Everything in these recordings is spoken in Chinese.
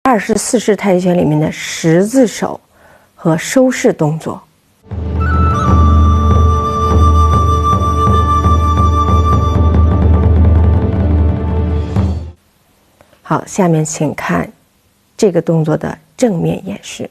24式太极拳里面的十字手和收式动作。好，下面请看这个动作的正面演示。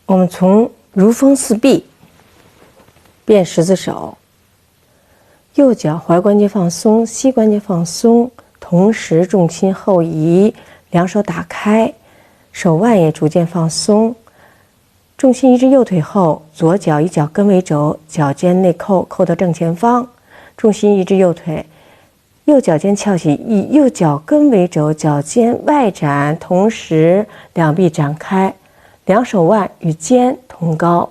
我们从如风似壁变十字手，右脚踝关节放松，膝关节放松，同时重心后移，两手打开，手腕也逐渐放松。重心移至右腿后，左脚以脚跟为轴，脚尖内扣，扣到正前方。重心移至右腿，右脚尖翘起，以右脚跟为轴，脚尖外展，同时两臂展开。两手腕与肩同高，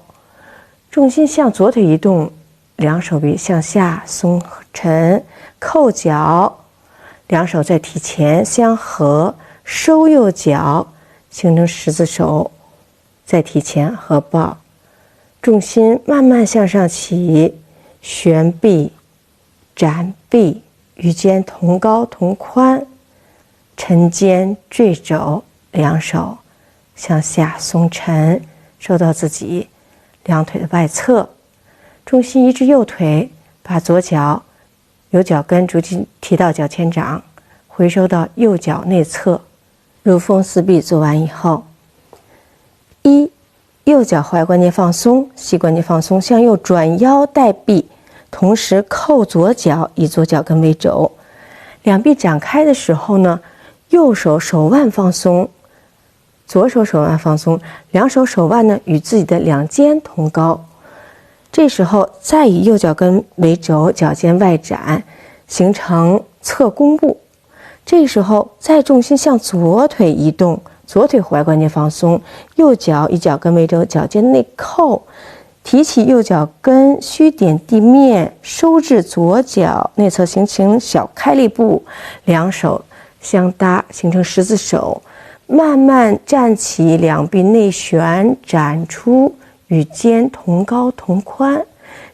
重心向左腿移动，两手臂向下松沉，扣脚，两手在体前相合，收右脚，形成十字手，在体前合抱，重心慢慢向上起，旋臂、展臂与肩同高同宽，沉肩坠肘，两手向下松沉，收到自己两腿的外侧，重心移至右腿，把左脚由脚跟逐渐提到脚前掌，回收到右脚内侧。如风似壁做完以后，右脚踝关节放松，膝关节放松，向右转腰带臂，同时扣左脚，以左脚跟为轴。两臂展开的时候呢，右手手腕放松，左手手腕放松，两手手腕呢与自己的两肩同高。这时候再以右脚跟为轴，脚尖外展，形成侧弓步。这时候再重心向左腿移动，左腿踝关节放松，右脚以脚跟为轴，脚尖内扣，提起右脚跟，虚点地面，收至左脚内侧，形成小开立步，两手相搭，形成十字手。慢慢站起，两臂内旋展出，与肩同高同宽，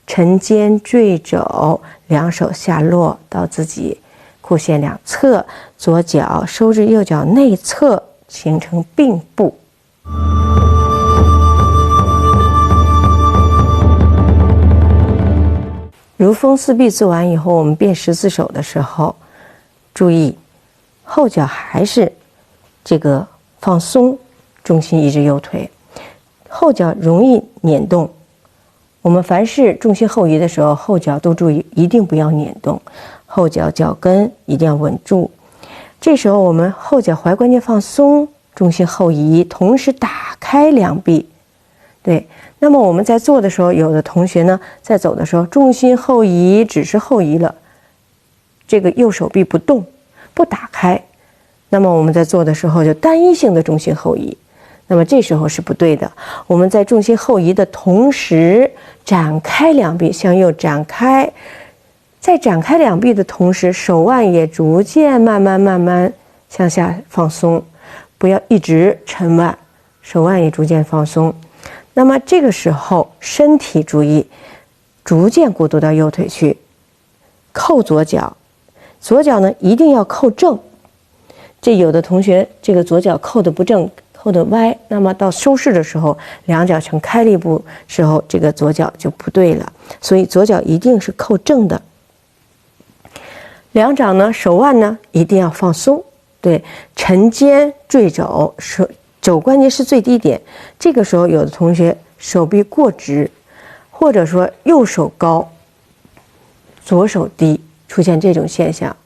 沉肩坠肘，两手下落到自己裤线两侧，左脚收至右脚内侧，形成并步。如风似壁做完以后，我们变十字手的时候，注意后脚还是这个放松，重心移至右腿，后脚容易捻动。我们凡是重心后移的时候，后脚都注意一定不要捻动，后脚脚跟一定要稳住。这时候我们后脚踝关节放松，重心后移，同时打开两臂。对，那么我们在做的时候，有的同学呢在走的时候重心后移，只是后移了，这个右手臂不动不打开，那么我们在做的时候就单一性的重心后移，那么这时候是不对的。我们在重心后移的同时展开两臂，向右展开，在展开两臂的同时，手腕也逐渐慢慢向下放松，不要一直沉腕，手腕也逐渐放松。那么这个时候身体注意逐渐过渡到右腿去，扣左脚，左脚呢一定要扣正。这有的同学这个左脚扣的不正，扣的歪，那么到收式的时候，两脚成开立步时候，这个左脚就不对了。所以左脚一定是扣正的。两掌呢，手腕呢一定要放松，对，沉肩坠肘，肘关节是最低点。这个时候有的同学手臂过直，或者说右手高左手低，出现这种现象，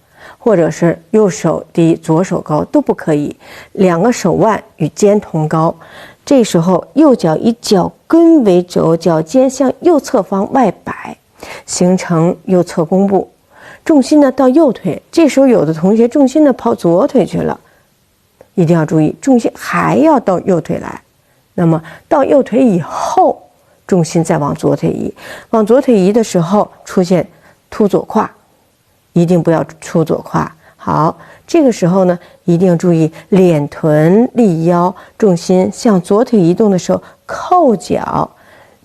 或者是右手低左手高都不可以，两个手腕与肩同高。这时候右脚以脚跟为轴，脚尖向右侧方外摆，形成右侧弓步。重心呢到右腿，这时候有的同学重心呢跑左腿去了，一定要注意，重心还要到右腿来。那么到右腿以后，重心再往左腿移，往左腿移的时候出现凸左胯，一定不要出左胯。好，这个时候呢，一定注意敛臀立腰，重心向左腿移动的时候扣脚，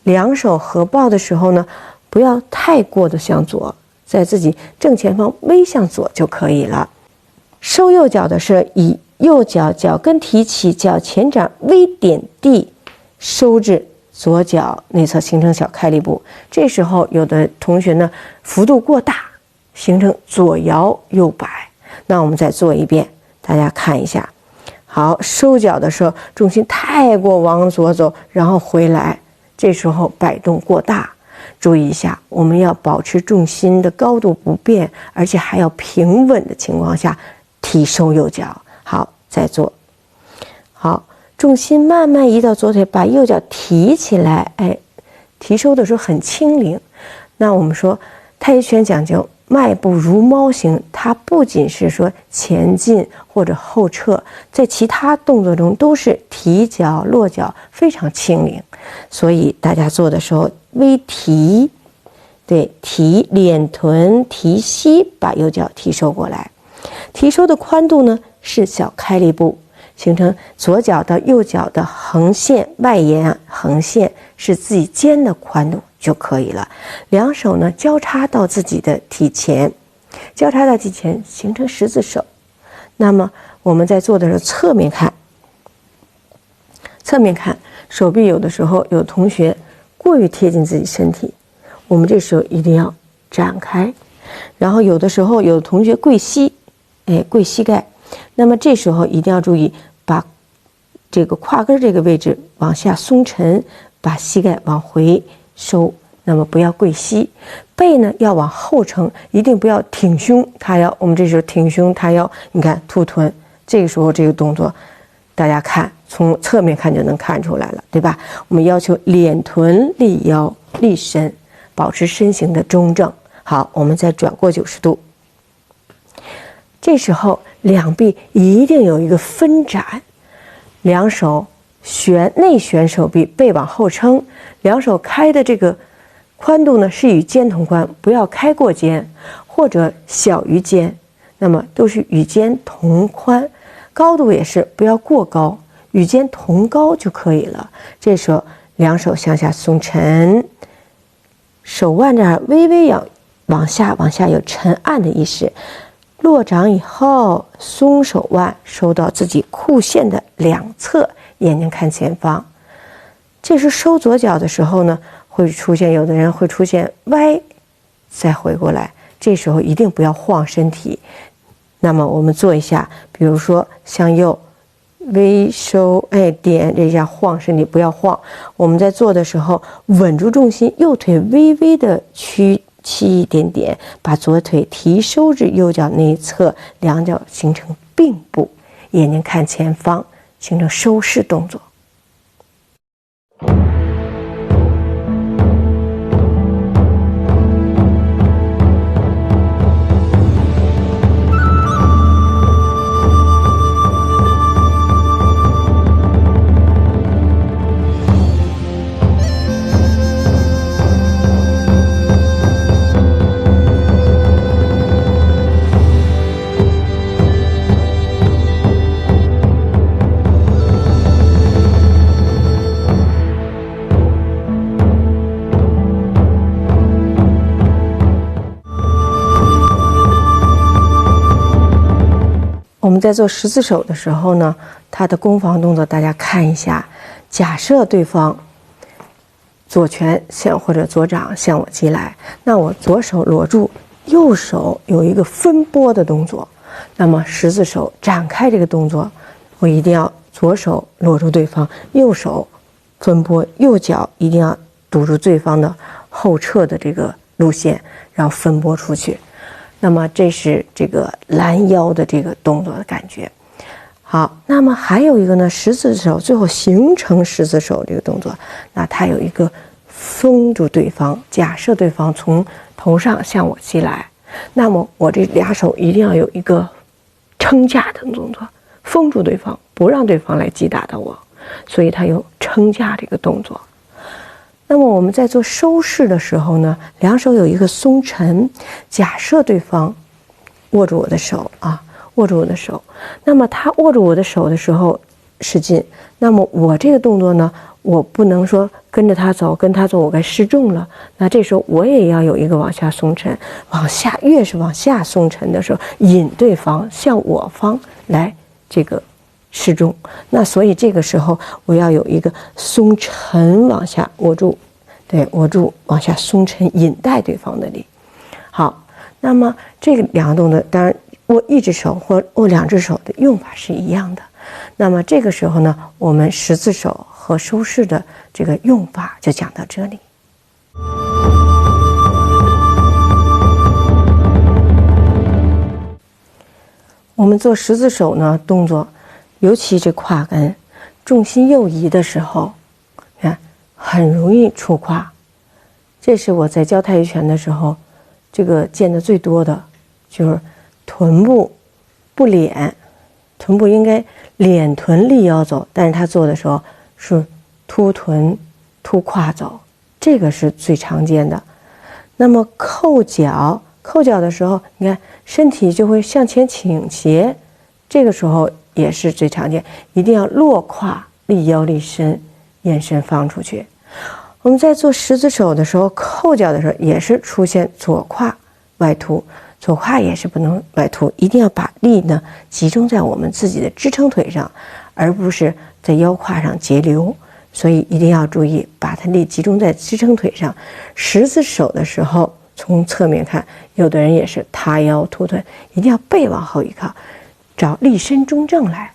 两手合抱的时候呢，不要太过的向左，在自己正前方微向左就可以了。收右脚的是以右脚脚跟提起，脚前掌微点地，收至左脚内侧形成小开立步。这时候有的同学呢幅度过大，形成左摇右摆。那我们再做一遍，大家看一下。好，收脚的时候重心太过往左走，然后回来，这时候摆动过大。注意一下，我们要保持重心的高度不变，而且还要平稳的情况下提收右脚。好，再做。好，重心慢慢移到左腿，把右脚提起来，提收的时候很轻灵。那我们说太极拳讲究迈步如猫行，它不仅是说前进或者后撤，在其他动作中都是提脚落脚非常轻灵。所以大家做的时候微提，对，提敛臀提膝，把右脚提收过来。提收的宽度呢是小开立步，形成左脚到右脚的横线外沿，横线是自己肩的宽度就可以了。两手呢交叉到自己的体前，交叉到体前形成十字手。那么我们在做的时候侧面看，侧面看手臂，有的时候有同学过于贴近自己身体，我们这时候一定要展开。然后有的时候有的同学跪膝，跪膝盖，那么这时候一定要注意把这个胯根这个位置往下松沉，把膝盖往回收，那么不要跪膝。背呢要往后撑，一定不要挺胸塌腰。我们这时候挺胸塌腰，你看凸臀，这个时候这个动作大家看，从侧面看就能看出来了，对吧？我们要求敛臀立腰立身，保持身形的中正。好，我们再转过90度，这时候两臂一定有一个分展，两手内旋手臂，背往后撑，两手开的这个宽度呢是与肩同宽，不要开过肩或者小于肩，那么都是与肩同宽，高度也是不要过高，与肩同高就可以了。这时候两手向下松沉，手腕这儿微微要往下有沉按的意识。落掌以后松手腕，收到自己裤线的两侧，眼睛看前方。这是收左脚的时候呢，会出现有的人会出现歪再回过来，这时候一定不要晃身体。那么我们做一下，比如说向右微收，点这一下晃身体，不要晃。我们在做的时候稳住重心，右腿微微的屈起一点点，把左腿提收至右脚内侧，两脚形成并步，眼睛看前方，形成收势动作。我们在做十字手的时候呢，它的攻防动作大家看一下。假设对方左拳或者左掌向我击来，那我左手裸住，右手有一个分拨的动作，那么十字手展开这个动作，我一定要左手裸住对方，右手分拨，右脚一定要堵住对方的后撤的这个路线，然后分拨出去。那么这是这个拦腰的这个动作的感觉。好，那么还有一个呢，十字手最后形成十字手这个动作，那它有一个封住对方，假设对方从头上向我击来，那么我这俩手一定要有一个撑架的动作，封住对方，不让对方来击打到我，所以它有撑架这个动作。那么我们在做收势的时候呢，两手有一个松沉，假设对方握住我的手啊，握住我的手，那么他握住我的手的时候使劲，那么我这个动作呢，我不能说跟着他走，跟他走我该失重了，那这时候我也要有一个往下松沉，往下越是往下松沉的时候，引对方向我方来这个失重，那所以这个时候我要有一个松沉往下握住，对，握住往下松沉，引带对方的力。好，那么这个两个动作，当然握一只手或握两只手的用法是一样的。那么这个时候呢，我们十字手和收势的这个用法就讲到这里。我们做十字手呢动作，尤其这胯跟重心右移的时候，看很容易出胯。这是我在教太极拳的时候，这个见的最多的，就是臀部不敛，臀部应该敛臀立腰走，但是他做的时候是凸臀凸胯走，这个是最常见的。那么扣脚的时候，你看身体就会向前倾斜，这个时候也是最常见，一定要落胯立腰立身，眼神放出去。我们在做十字手的时候，扣脚的时候也是出现左胯外凸，左胯也是不能外凸，一定要把力呢集中在我们自己的支撑腿上，而不是在腰胯上截流，所以一定要注意把它力集中在支撑腿上。十字手的时候，从侧面看，有的人也是塌腰凸臀，一定要背往后一靠，找立身中正来。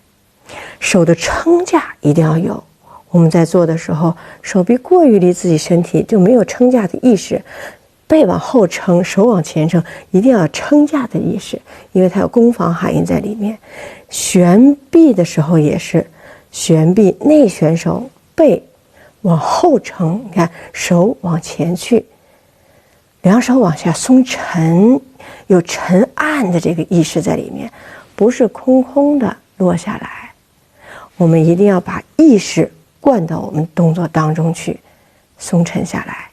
手的撑架一定要有，我们在做的时候，手臂过于离自己身体就没有撑架的意识，背往后撑，手往前撑，一定要有撑架的意识，因为它有攻防含义在里面。旋臂的时候也是，旋臂内旋手，背往后撑，你看手往前去，两手往下松沉，有沉暗的这个意识在里面，不是空空的落下来。我们一定要把意识灌到我们动作当中去，松沉下来。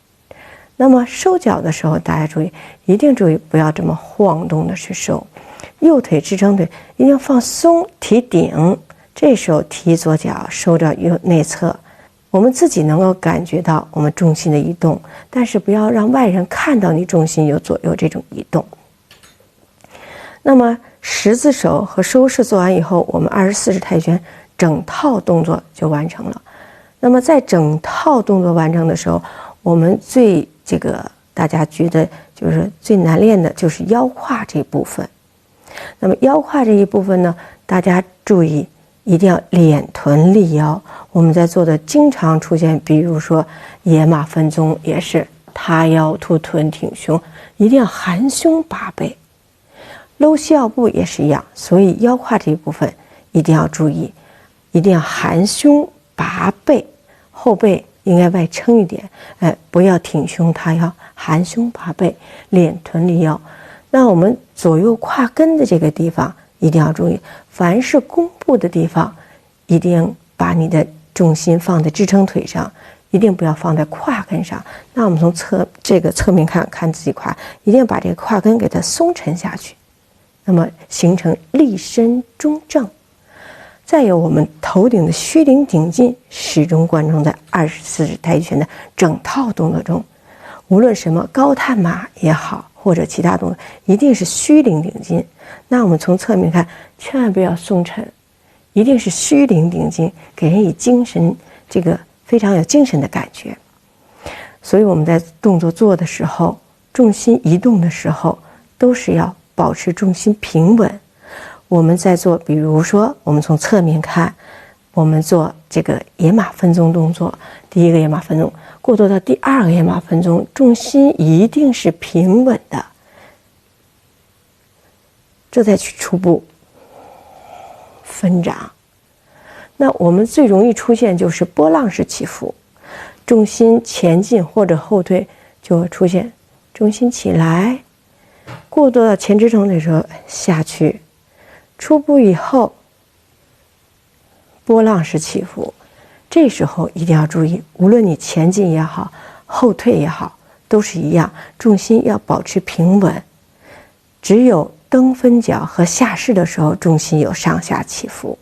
那么收脚的时候，大家注意，一定注意不要这么晃动的去收。右腿支撑腿一定要放松，提顶，这时候提左脚，收到右内侧。我们自己能够感觉到我们重心的移动，但是不要让外人看到你重心有左右这种移动。那么十字手和收势做完以后，我们24式太极拳整套动作就完成了。那么在整套动作完成的时候，我们最大家觉得就是最难练的就是腰胯这部分。那么腰胯这一部分呢，大家注意一定要敛臀立腰。我们在做的经常出现，比如说野马分鬃也是塌腰凸臀挺胸，一定要含胸拔背。搂膝腰部也是一样，所以腰胯这一部分一定要注意，一定要含胸拔背，后背应该外撑一点，不要挺胸塌腰，含胸拔背，敛臀立腰。那我们左右胯跟的这个地方一定要注意，凡是弓步的地方，一定把你的重心放在支撑腿上，一定不要放在胯跟上。那我们从侧面看自己胯，一定要把这个胯跟给它松沉下去，那么形成立身中正。再有我们头顶的虚灵顶劲，始终贯穿在24式太极拳的整套动作中。无论什么高探马也好，或者其他动作，一定是虚灵顶劲。那我们从侧面看，千万不要松沉，一定是虚灵顶劲，给人以精神，这个非常有精神的感觉。所以我们在动作做的时候，重心移动的时候，都是要保持重心平稳。我们在做，比如说我们从侧面看，我们做这个野马分鬃动作，第一个野马分鬃过渡到第二个野马分鬃，重心一定是平稳的，这再去初步分掌。那我们最容易出现就是波浪式起伏，重心前进或者后退，就会出现重心起来，过渡到前支撑的时候下去，初步以后波浪式起伏。这时候一定要注意，无论你前进也好，后退也好，都是一样，重心要保持平稳。只有蹬分脚和下势的时候，重心有上下起伏。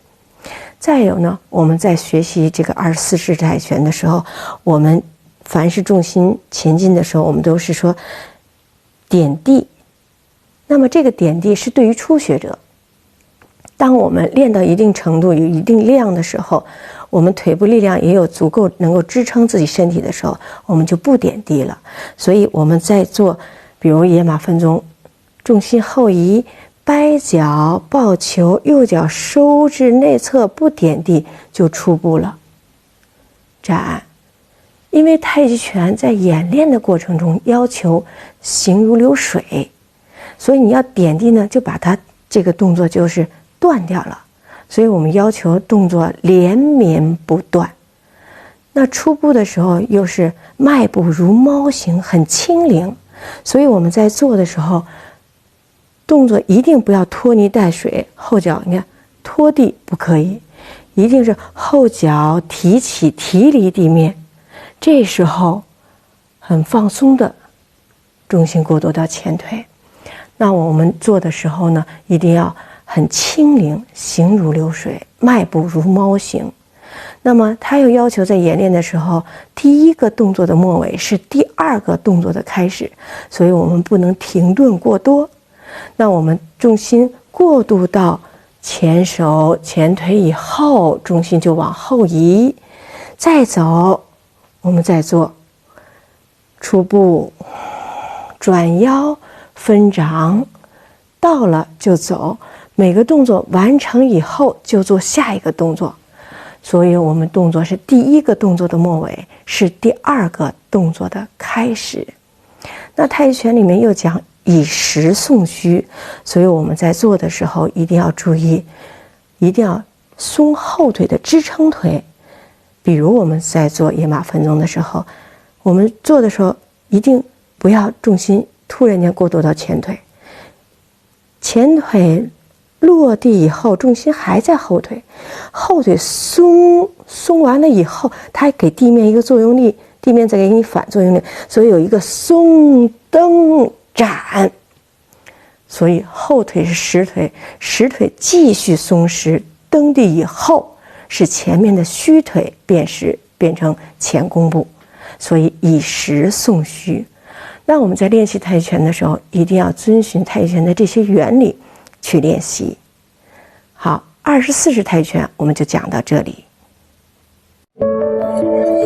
再有呢，我们在学习这个24式泰拳的时候，我们凡是重心前进的时候，我们都是说点地。那么这个点地是对于初学者，当我们练到一定程度、有一定量的时候，我们腿部力量也有足够能够支撑自己身体的时候，我们就不点地了。所以我们在做，比如野马分鬃，重心后移，掰脚抱球，右脚收至内侧，不点地就初步了。展，因为太极拳在演练的过程中要求形如流水，所以你要点地呢，就把它这个动作就是断掉了。所以我们要求动作连绵不断。那初步的时候又是迈步如猫行，很轻灵，所以我们在做的时候，动作一定不要拖泥带水，后脚你看拖地不可以，一定是后脚提起提离地面，这时候很放松的重心过渡到前腿。那我们做的时候呢，一定要很轻灵，形如流水，迈步如猫行。那么他又要求在演练的时候，第一个动作的末尾是第二个动作的开始，所以我们不能停顿过多。那我们重心过渡到前手前腿以后，重心就往后移，再走，我们再做初步转腰分掌，到了就走，每个动作完成以后就做下一个动作。所以我们动作是第一个动作的末尾，是第二个动作的开始。那太极拳里面又讲以实送虚，所以我们在做的时候一定要注意，一定要松后腿的支撑腿。比如我们在做野马分鬃的时候，我们做的时候一定不要重心突然间过渡到前腿，前腿落地以后重心还在后腿，后腿松完了以后，它还给地面一个作用力，地面再给你反作用力，所以有一个松蹬展。所以后腿是实腿，实腿继续松实，蹬地以后是前面的虚腿变实，变成前弓步，所以以实送虚。那我们在练习太极拳的时候，一定要遵循太极拳的这些原理去练习。好，24式太极拳我们就讲到这里。